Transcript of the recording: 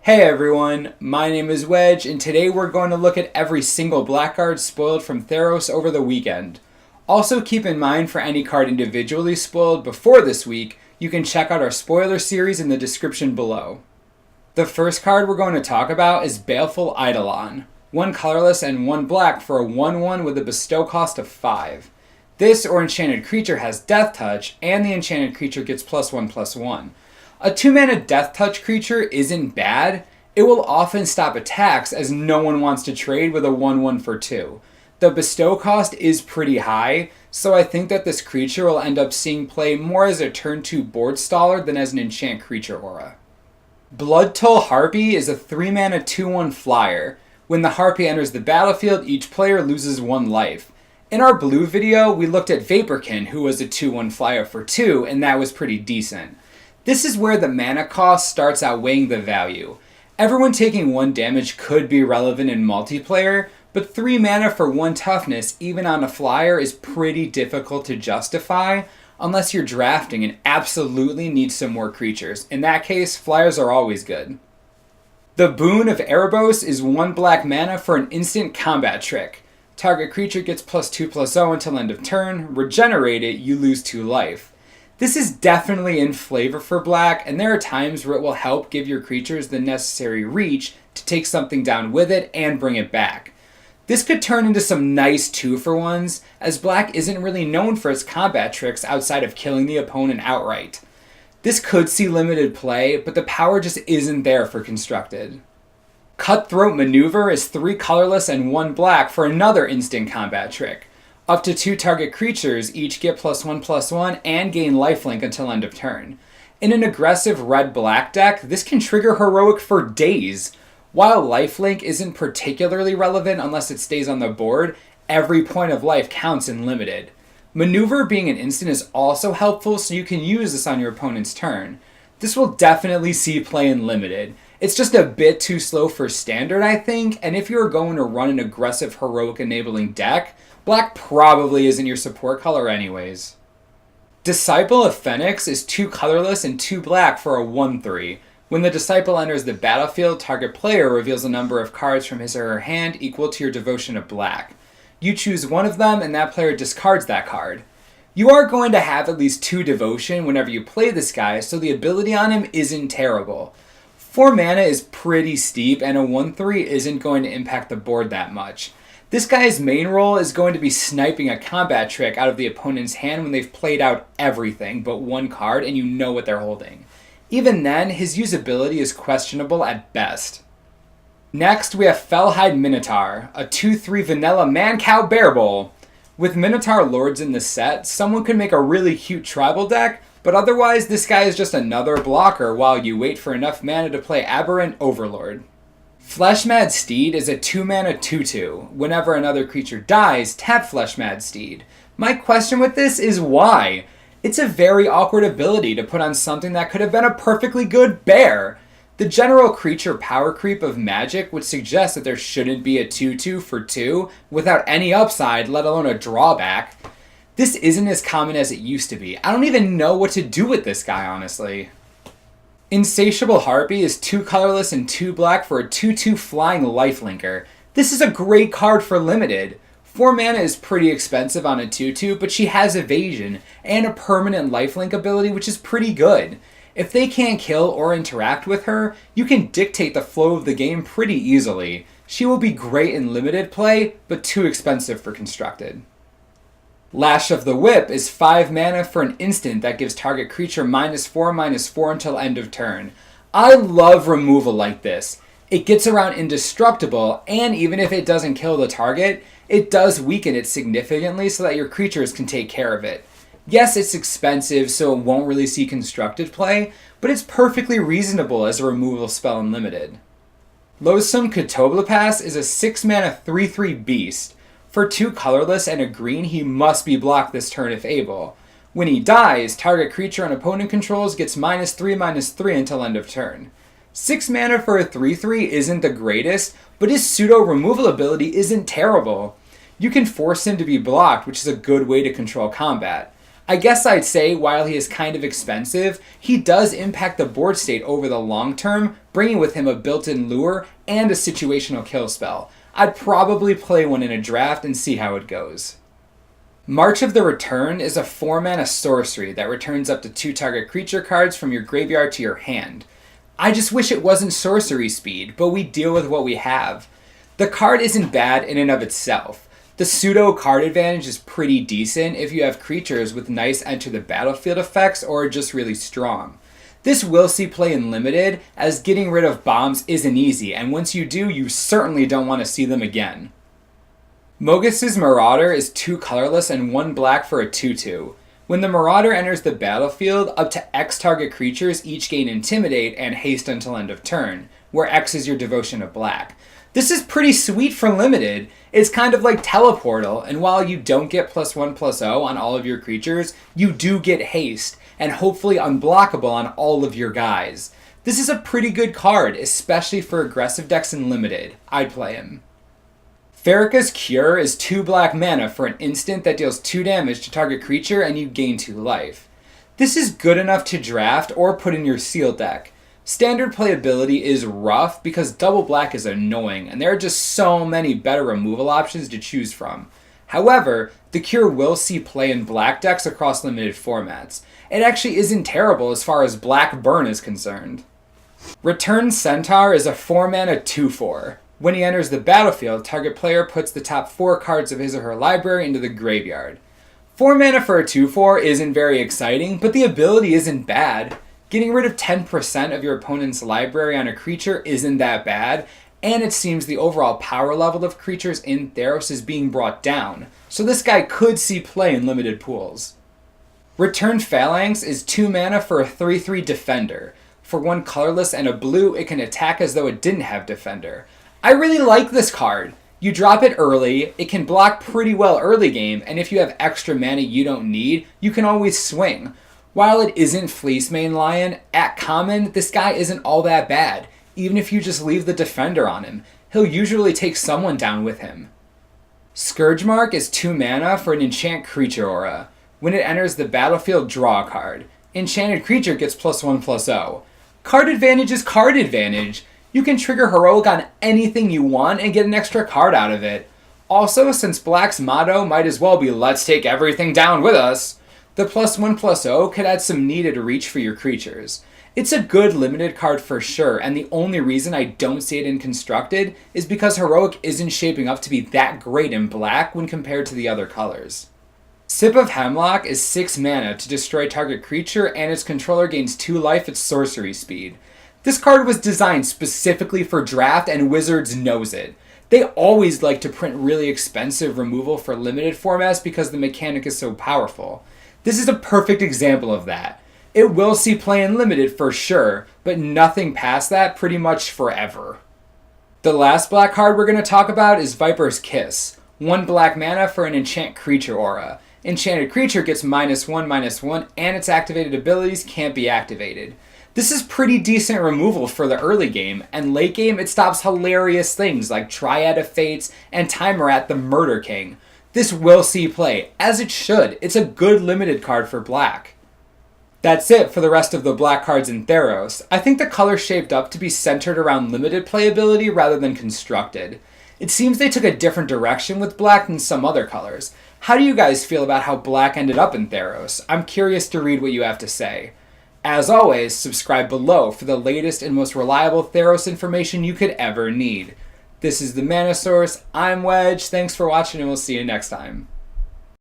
Hey everyone, my name is Wedge, and today we're going to look at every single black card spoiled from Theros over the weekend. Also keep in mind for any card individually spoiled before this week, you can check out our spoiler series in the description below. The first card we're going to talk about is Baleful Eidolon. 1 colorless and 1 black for a 1/1 with a bestow cost of 5. This or enchanted creature has Death Touch, and the enchanted creature gets +1/+1. A 2-mana Death Touch creature isn't bad. It will often stop attacks as no one wants to trade with a 1/1 for 2. The bestow cost is pretty high, so I think that this creature will end up seeing play more as a turn 2 board staller than as an enchant creature aura. Blood Toll Harpy is a 3-mana 2/1 flyer. When the Harpy enters the battlefield, each player loses 1 life. In our blue video, we looked at Vaporkin, who was a 2/1 flyer for 2, and that was pretty decent. This is where the mana cost starts outweighing the value. Everyone taking 1 damage could be relevant in multiplayer, but 3 mana for 1 toughness, even on a flyer, is pretty difficult to justify unless you're drafting and absolutely need some more creatures. In that case, flyers are always good. The Boon of Erebos is 1 black mana for an instant combat trick. Target creature gets +2/+0 until end of turn. Regenerate it, you lose 2 life. This is definitely in flavor for black, and there are times where it will help give your creatures the necessary reach to take something down with it and bring it back. This could turn into some nice 2-for-1s, as black isn't really known for its combat tricks outside of killing the opponent outright. This could see limited play, but the power just isn't there for constructed. Cutthroat Maneuver is 3 colorless and 1 black for another instant combat trick. Up to 2 target creatures each get +1/+1 and gain lifelink until end of turn. In an aggressive red-black deck, this can trigger heroic for days. While lifelink isn't particularly relevant unless it stays on the board, every point of life counts in limited. Maneuver being an instant is also helpful, so you can use this on your opponent's turn. This will definitely see play in limited. It's just a bit too slow for standard, I think, and if you're going to run an aggressive heroic enabling deck, black probably isn't your support color anyways. Disciple of Phalanx is 2 colorless and 2 black for a 1/3. When the Disciple enters the battlefield, target player reveals a number of cards from his or her hand equal to your devotion of black. You choose one of them and that player discards that card. You are going to have at least 2 devotion whenever you play this guy, so the ability on him isn't terrible. 4 mana is pretty steep, and a 1/3 isn't going to impact the board that much. This guy's main role is going to be sniping a combat trick out of the opponent's hand when they've played out everything but 1 card and you know what they're holding. Even then, his usability is questionable at best. Next, we have Fellhide Minotaur, a 2/3 vanilla man-cow bear bowl. With Minotaur Lords in the set, someone could make a really cute tribal deck, but otherwise this guy is just another blocker while you wait for enough mana to play Aberrant Overlord. Fleshmad Steed is a 2-mana 2/2. Whenever another creature dies, tap Fleshmad Steed. My question with this is why? It's a very awkward ability to put on something that could have been a perfectly good bear. The general creature power creep of Magic would suggest that there shouldn't be a 2/2 for 2 without any upside, let alone a drawback. This isn't as common as it used to be. I don't even know what to do with this guy, honestly. Insatiable Harpy is 2 colorless and 2 black for a 2/2 flying lifelinker. This is a great card for limited. 4 mana is pretty expensive on a 2/2, but she has evasion and a permanent lifelink ability, which is pretty good. If they can't kill or interact with her, you can dictate the flow of the game pretty easily. She will be great in limited play, but too expensive for constructed. Lash of the Whip is 5 mana for an instant that gives target creature -4/-4 until end of turn. I love removal like this. It gets around indestructible, and even if it doesn't kill the target, it does weaken it significantly so that your creatures can take care of it. Yes, it's expensive, so it won't really see constructed play, but it's perfectly reasonable as a removal spell in limited. Loathesome Catoblepass is a 6-mana 3/3 beast. For 2 colorless and a green, he must be blocked this turn if able. When he dies, target creature an opponent controls gets -3/-3 until end of turn. 6 mana for a 3/3 isn't the greatest, but his pseudo removal ability isn't terrible. You can force him to be blocked, which is a good way to control combat. I guess I'd say while he is kind of expensive, he does impact the board state over the long term, bringing with him a built-in lure and a situational kill spell. I'd probably play one in a draft and see how it goes. March of the Return is a 4-mana sorcery that returns up to 2 target creature cards from your graveyard to your hand. I just wish it wasn't sorcery speed, but we deal with what we have. The card isn't bad in and of itself. The pseudo card advantage is pretty decent if you have creatures with nice enter the battlefield effects or are just really strong. This will see play in Limited, as getting rid of bombs isn't easy, and once you do, you certainly don't want to see them again. Mogus's Marauder is 2 colorless and 1 black for a 2/2. When the Marauder enters the battlefield, up to X target creatures each gain Intimidate and Haste until end of turn, where X is your devotion of black. This is pretty sweet for Limited. It's kind of like Teleportal, and while you don't get +1/+0 on all of your creatures, you do get Haste, and hopefully unblockable on all of your guys. This is a pretty good card, especially for aggressive decks in Limited. I'd play him. Farrah's Cure is 2 black mana for an instant that deals 2 damage to target creature and you gain 2 life. This is good enough to draft or put in your seal deck. Standard playability is rough because double black is annoying and there are just so many better removal options to choose from. However, the Cure will see play in black decks across limited formats. It actually isn't terrible as far as black burn is concerned. Return Centaur is a 4-mana 2/4. When he enters the battlefield, target player puts the top 4 cards of his or her library into the graveyard. 4 mana for a 2/4 isn't very exciting, but the ability isn't bad. Getting rid of 10% of your opponent's library on a creature isn't that bad, and it seems the overall power level of creatures in Theros is being brought down, so this guy could see play in limited pools. Return Phalanx is 2 mana for a 3/3 defender. For 1 colorless and a blue, it can attack as though it didn't have defender. I really like this card. You drop it early, it can block pretty well early game, and if you have extra mana you don't need, you can always swing. While it isn't Fleece Mane Lion, at common, this guy isn't all that bad. Even if you just leave the defender on him, he'll usually take someone down with him. Scourge Mark is 2 mana for an enchant creature aura. When it enters the battlefield, draw a card. Enchanted creature gets +1/+0. Card advantage is card advantage. You can trigger Heroic on anything you want and get an extra card out of it. Also, since Black's motto might as well be "Let's take everything down with us," the +1/+0 could add some needed reach for your creatures. It's a good limited card for sure, and the only reason I don't see it in Constructed is because Heroic isn't shaping up to be that great in Black when compared to the other colors. Sip of Hemlock is 6 mana to destroy target creature and its controller gains 2 life at sorcery speed. This card was designed specifically for draft and Wizards knows it. They always like to print really expensive removal for limited formats because the mechanic is so powerful. This is a perfect example of that. It will see play in Limited for sure, but nothing past that pretty much forever. The last black card we're going to talk about is Viper's Kiss. 1 black mana for an enchant creature aura. Enchanted creature gets -1/-1 and its activated abilities can't be activated. This is pretty decent removal for the early game, and late game it stops hilarious things like Triad of Fates and Timerat the Murder King. This will see play, as it should. It's a good limited card for black. That's it for the rest of the black cards in Theros. I think the color shaped up to be centered around limited playability rather than constructed. It seems they took a different direction with black than some other colors. How do you guys feel about how black ended up in Theros? I'm curious to read what you have to say. As always, subscribe below for the latest and most reliable Theros information you could ever need. This is the Mana Source. I'm Wedge. Thanks for watching and we'll see you next time.